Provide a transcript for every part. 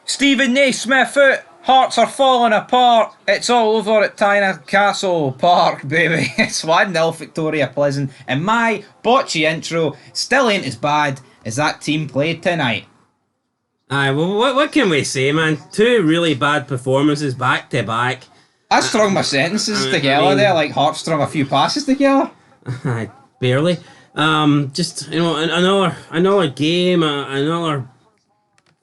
Stephen Naismith out. Hearts are falling apart. It's all over at TYNECASTLE Park, baby. It's 1-0 Viktoria Plzen. And my botchy intro still ain't as bad as that team played tonight. Aye, well, what can we say, man? Two really bad performances back to back. I strung my sentences together there, like Hearts strung a few passes together. Barely. Just, another game, another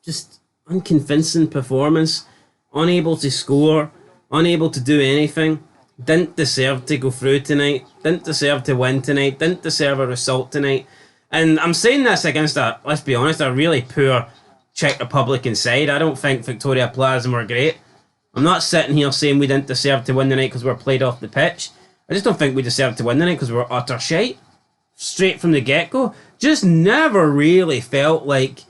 just unconvincing performance. Unable to score, unable to do anything. Didn't deserve to go through tonight. Didn't deserve to win tonight. Didn't deserve a result tonight. And I'm saying this against let's be honest, a really poor Czech Republican side. I don't think Viktoria Plzen were great. I'm not sitting here saying we didn't deserve to win tonight because we were played off the pitch. I just don't think we deserved to win tonight because we were utter shite. Straight from the get-go. Just never really felt like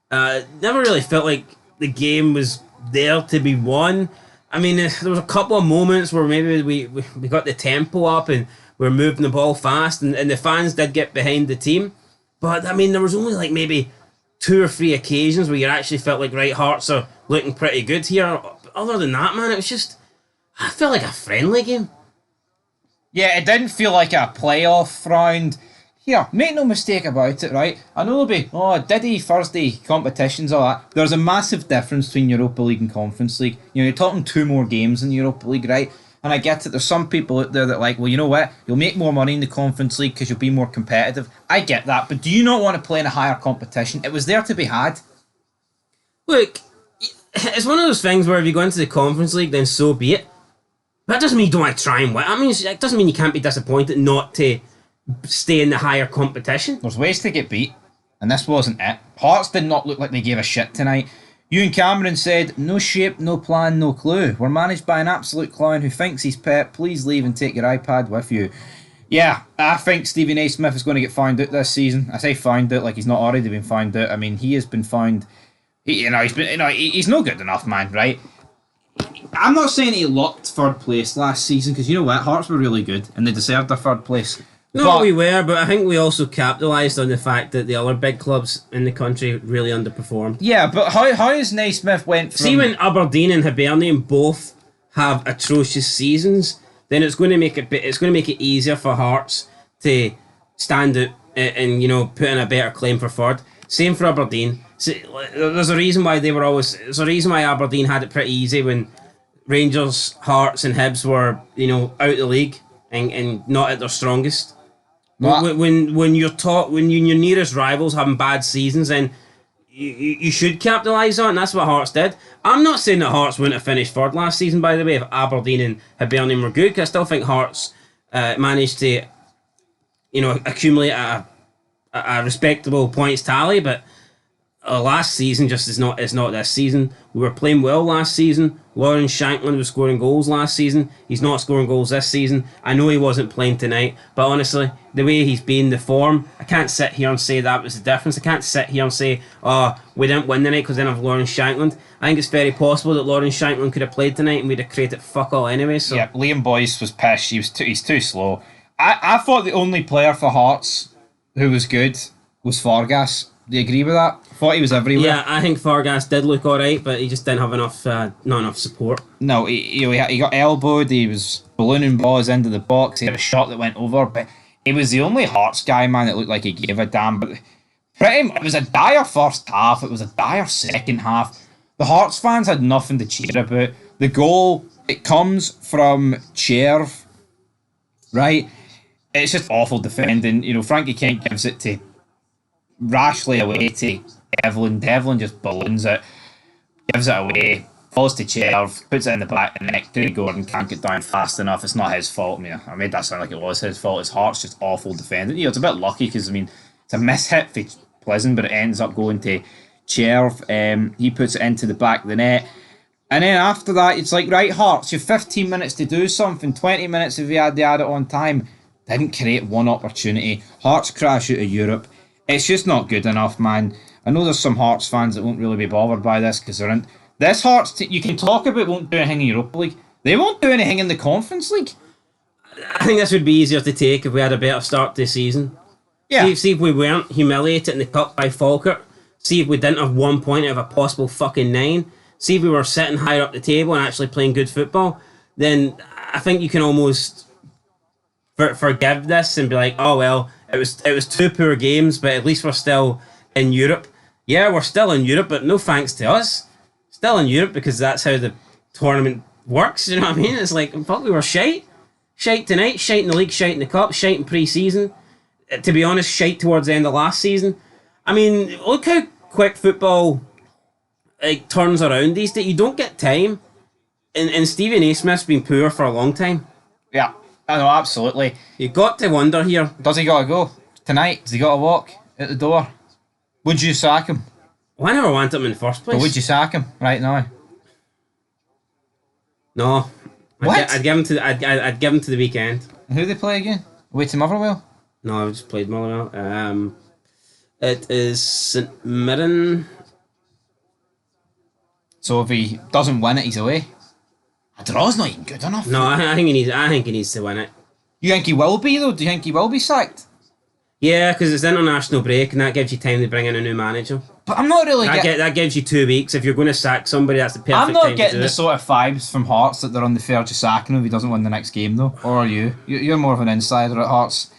the game was there to be won. I mean, there was a couple of moments where maybe we got the tempo up and we were moving the ball fast and the fans did get behind the team. But, I mean, there was only like maybe 2 or 3 occasions where you actually felt like, right, Hearts are looking pretty good here. Other than that, man, it was just, I felt like a friendly game. Yeah, it didn't feel like a playoff round. Here, make no mistake about it, right? I know there'll be, Diddy, Thursday competitions, all that. There's a massive difference between Europa League and Conference League. You know, you're talking 2 more games in Europa League, right? And I get it, there's some people out there that like, well, you know what? You'll make more money in the Conference League because you'll be more competitive. I get that, but do you not want to play in a higher competition? It was there to be had. Look, it's one of those things where if you go into the Conference League, then so be it. But that doesn't mean you don't want to try and win. I mean, it doesn't mean you can't be disappointed not to stay in the higher competition. There's ways to get beat, and this wasn't it. Hearts did not look like they gave a shit tonight. Ewan Cameron said, "No shape, no plan, no clue. We're managed by an absolute clown who thinks he's Pep. Please leave and take your iPad with you." Yeah, I think Stevie Naismith is going to get found out this season. I say found out like he's not already been found out. I mean, he has been found. He's no good enough, man. Right? I'm not saying he locked third place last season because you know what, Hearts were really good and they deserved their third place. No, we were, but I think we also capitalised on the fact that the other big clubs in the country really underperformed. Yeah, but how has Naismith went from... See, when Aberdeen and Hibernian both have atrocious seasons, then it's going to make it easier for Hearts to stand out and put in a better claim for third. Same for Aberdeen. See, there's a reason why Aberdeen had it pretty easy when Rangers, Hearts, and Hibs were out of the league and not at their strongest. When your nearest rivals having bad seasons, then you should capitalise on it, and that's what Hearts did. I'm not saying that Hearts wouldn't have finished third last season, by the way, if Aberdeen and Hibernian were good, because I still think Hearts managed to accumulate a respectable points tally, but last season just is not this season. We were playing well last season. Lawrence Shankland was scoring goals last season. He's not scoring goals this season. I know he wasn't playing tonight, but honestly, the way he's been, the form, I can't sit here and say that was the difference. I can't sit here and say, we didn't win tonight because then of Lawrence Shankland. I think it's very possible that Lawrence Shankland could have played tonight and we'd have created fuck all anyway. So. Yeah, Liam Boyce was pissed. He's too slow. I thought the only player for Hearts who was good was Fargas. Do you agree with that? Thought he was everywhere. Yeah, I think Fargas did look alright, but he just didn't have not enough support. No, he got elbowed, he was ballooning balls into the box, he had a shot that went over, but he was the only Hearts guy, man, that looked like he gave a damn. But it was a dire first half, it was a dire second half. The Hearts fans had nothing to cheer about. The goal, it comes from Cherv, right? It's just awful defending. Frankie Kent gives it to Rashly away to Devlin. Devlin just balloons it, gives it away, falls to Cherv, puts it in the back of the net. Craig Gordon can't get down fast enough. It's not his fault. I made that sound like it was his fault. His Heart's just awful defending. It's a bit lucky because it's a mishit for Plzen, but it ends up going to Cherv. He puts it into the back of the net. And then after that, it's like, right, Hearts, you've 15 minutes to do something, 20 minutes if you had to add it on time. Didn't create one opportunity. Hearts crash out of Europe. It's just not good enough, man. I know there's some Hearts fans that won't really be bothered by this because they're in... This Hearts you can talk about won't do anything in Europa League. They won't do anything in the Conference League. I think this would be easier to take if we had a better start to the season. Yeah. See if we weren't humiliated in the cup by Falkirk. See if we didn't have 1 point out of a possible fucking 9. see if we were sitting higher up the table and actually playing good football, then I think you can almost forgive this and be like, oh well, it was 2 poor games, but at least we're still in Europe. Yeah, we're still in Europe, but no thanks to us. Still in Europe because that's how the tournament works. You know what I mean? It's like, fuck, we were shite. Shite tonight, shite in the league, shite in the cup, shite in pre-season. To be honest, shite towards the end of last season. I mean, look how quick football turns around these days. You don't get time. And Stevie Naismith's been poor for a long time. Yeah, I know, absolutely. You got to wonder here. Does he got to go tonight? Does he got to walk out the door? Would you sack him? Well, I never wanted him in the first place. But would you sack him right now? No. What? I'd give him to. I'd give him to the weekend. Who they play again? Away to Motherwell? No, I just played Motherwell. It is St Mirren. So if he doesn't win it, he's away. A draw's not even good enough. No, I think he needs. I think he needs to win it. You think he will be though? Do you think he will be sacked? Yeah, because it's international break, and that gives you time to bring in a new manager. But I'm not really that gives you 2 weeks. If you're going to sack somebody, that's the perfect I'm time not to getting do the it. sort of vibes from Hearts that they're on the verge of sacking him if he doesn't win the next game though. Or are you? You're more of an insider at Hearts.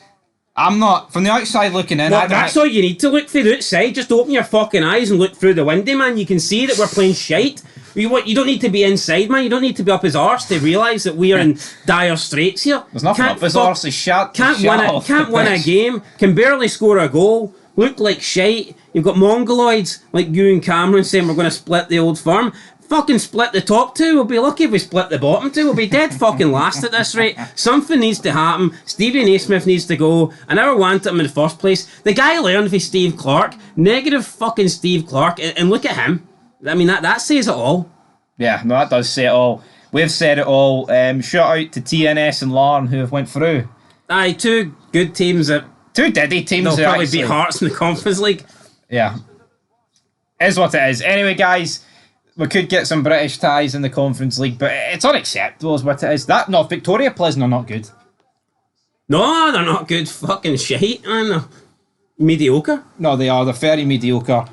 I'm not. From the outside looking in, Well, that's all you need to look through the outside. Just open your fucking eyes and look through the window, man. You can see that we're playing shite. You don't need to be inside, man. You don't need to be up his arse to realise that we are in dire straits here. There's nothing up his arse. Can't win a game. Can barely score a goal. Look like shite. You've got mongoloids like you and Cameron saying we're going to split the old firm. Fucking split the top 2. We'll be lucky if we split the bottom 2. We'll be dead fucking last at this rate. Something needs to happen. Stevie Naismith needs to go. I never wanted him in the first place. The guy learned from Steve Clark. Negative fucking Steve Clark. And look at him. I mean, that says it all. Yeah, no, that does say it all. We've said it all. Shout out to TNS and Larn who have went through. Aye, 2 good teams that... 2 diddy teams. They'll probably beat Hearts in the Conference League. Yeah. Is what it is. Anyway, guys, we could get some British ties in the Conference League, but it's unacceptable is what it is. Viktoria Plzen are not good. No, they're not good. Fucking shite, man. They're mediocre. No, they are. They're very mediocre.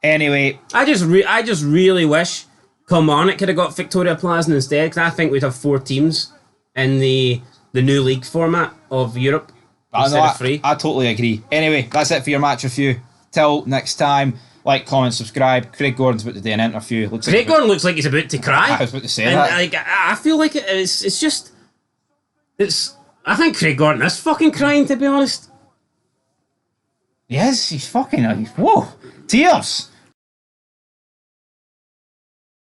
Anyway, I just really wish Kilmarnock could have got Viktoria Plzen instead, because I think we'd have 4 teams in the new league format of Europe instead of 3. I totally agree. Anyway, that's it for your match review. Till next time, like, comment, subscribe. Craig Gordon's about to do an interview. Craig Gordon looks like he's about to cry. I was about to say and that. Like, I feel like it's just... I think Craig Gordon is fucking crying, to be honest. Yes, he's fucking... Whoa! Tears!